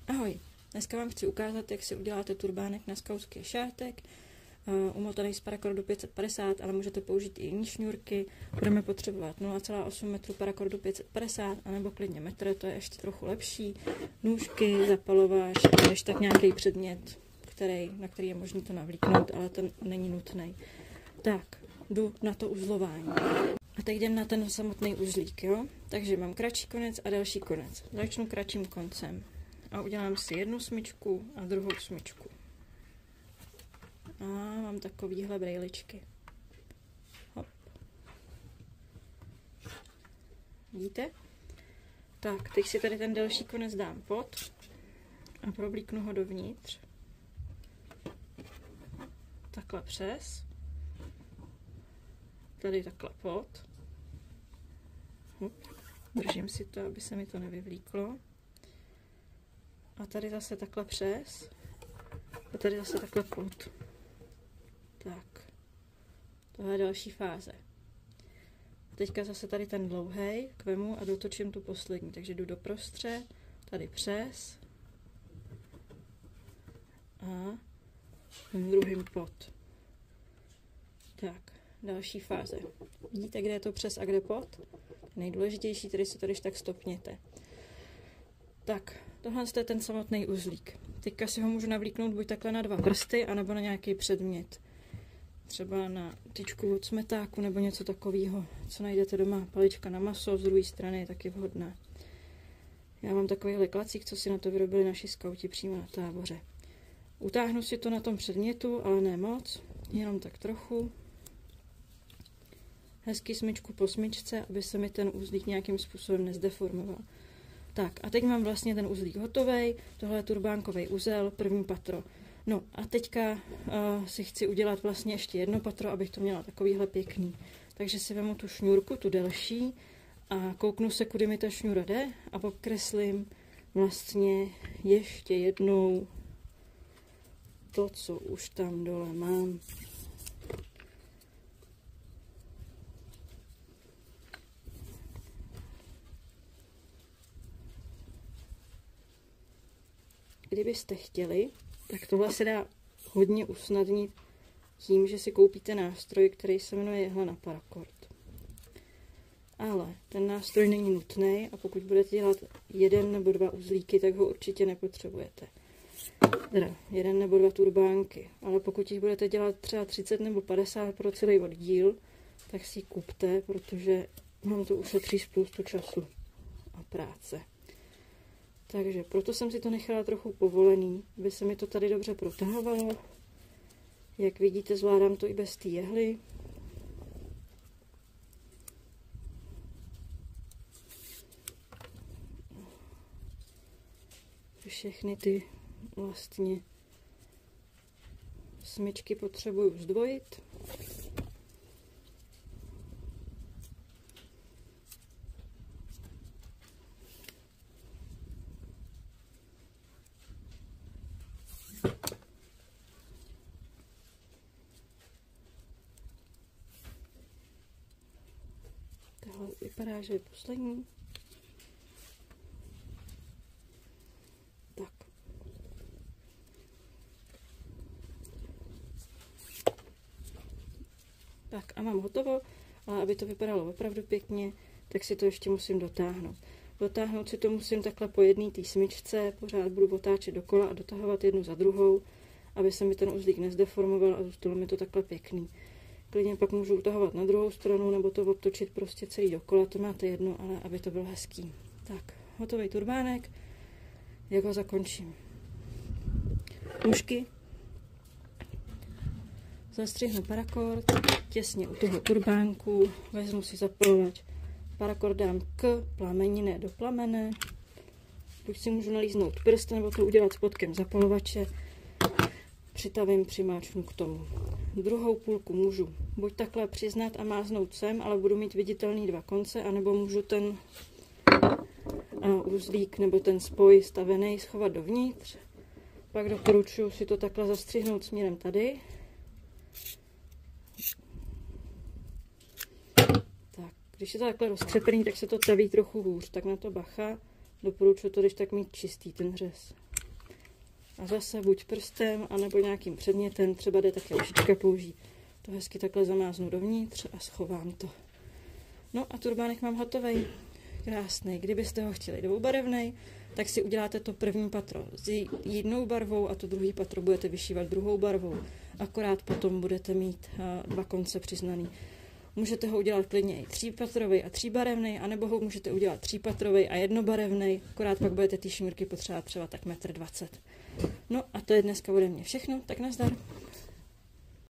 Ahoj, dneska vám chci ukázat, jak si uděláte turbánek na skautský šátek, umotaný z parakordu 550, ale můžete použít i jiný šňůrky. Budeme potřebovat 0,8 metru parakordu 550, anebo klidně metr, to je ještě trochu lepší, nůžky, zapalováč a ještě tak nějaký předmět, na který je možné to navlíknout, ale ten není nutný. Tak, jdu na to uzlování. A teď jdem na ten samotný uzlík, jo? Takže mám kratší konec a delší konec. Začnu kratším koncem. A udělám si jednu smyčku a druhou smyčku. A mám takovýhle brejličky. Hop. Vidíte? Tak, teď si tady ten delší konec dám pod a problíknu ho dovnitř. Takhle přes. Tady takhle pod. Hop. Držím si to, aby se mi to nevyvlíklo. A tady zase takhle přes. A tady zase takhle pod. Tak. Tohle je další fáze. A teďka zase tady ten dlouhej vemu a dotočím tu poslední. Takže jdu doprostřed, tady přes. A tím druhým pod. Tak, další fáze. Vidíte, kde je to přes a kde pod? Nejdůležitější, tady si to když tak stopněte. Tak, tohle je ten samotný uzlík. Teďka si ho můžu navlíknout buď takhle na dva prsty, anebo na nějaký předmět. Třeba na tyčku od smetáku, nebo něco takového, co najdete doma. Palička na maso, z druhé strany je taky vhodná. Já mám takovýhle klacík, co si na to vyrobili naši skauti přímo na táboře. Utáhnu si to na tom předmětu, ale ne moc, jenom tak trochu. Hezky smyčku po smyčce, aby se mi ten uzlík nějakým způsobem nezdeformoval. Tak a teď mám vlastně ten uzlík hotovej, tohle je turbánkový uzel, první patro. No a teďka si chci udělat vlastně ještě jedno patro, abych to měla takovýhle pěkný. Takže si vemu tu šňůrku, tu delší a kouknu se, kudy mi ta šňůra jde a pokreslím vlastně ještě jednou to, co už tam dole mám. Kdybyste chtěli, tak tohle se dá hodně usnadnit tím, že si koupíte nástroj, který se jmenuje jehla na parakord. Ale ten nástroj není nutný a pokud budete dělat jeden nebo dva uzlíky, tak ho určitě nepotřebujete. Teda jeden nebo dva turbánky, ale pokud jich budete dělat třeba 30 nebo 50 pro celý oddíl, tak si ji kupte, protože vám to ušetří spoustu času a práce. Takže proto jsem si to nechala trochu povolený, aby se mi to tady dobře protahovalo. Jak vidíte, zvládám to i bez té jehly. Všechny ty vlastně smyčky potřebuju zdvojit. Tohle vypadá, že je poslední. Tak. Tak a mám hotovo, ale aby to vypadalo opravdu pěkně, tak si to ještě musím dotáhnout. Dotáhnout si to musím takhle po jedné té smyčce, pořád budu otáčet dokola a dotahovat jednu za druhou, aby se mi ten uzlík nezdeformoval a zůstalo mi to takhle pěkný. Klidně pak můžu utahovat na druhou stranu, nebo to obtočit prostě celý dokola, to máte jedno, ale aby to bylo hezký. Tak, hotový turbánek, jak ho zakončím. Nůžky. Zastřihnu parakord, těsně u toho turbánku, vezmu si zapalovač. Parakord dám k plameni, ne do plamene. Buď si můžu nalíznout prst, nebo to udělat spodkem zapalovače. Přitavím, přimáčnu k tomu. Druhou půlku můžu buď takhle přiznat a máznout sem, ale budu mít viditelný dva konce, anebo můžu ten uzlík nebo ten spoj stavený schovat dovnitř. Pak doporučuji si to takhle zastřihnout směrem tady. Tak, když je to takhle roztřepený, tak se to taví trochu hůř, tak na to bacha. Doporučuji to, když tak mít čistý ten řez. A zase buď prstem, anebo nějakým předmětem, třeba jde také lžička použít. To hezky takhle zamáznu dovnitř a schovám to. No a turbánek mám hotovej. Krásný. Kdybyste ho chtěli dvoubarevnej, tak si uděláte to první patro s jednou barvou a to druhý patro budete vyšívat druhou barvou. Akorát potom budete mít dva konce přiznaný. Můžete ho udělat klidně i třípatrovej a tříbarevnej, anebo ho můžete udělat třípatrovej a jednobarevnej, akorát pak budete ty šňůrky potřebovat třeba tak 1,20 m. No a to je dneska ode mě všechno, tak nazdar.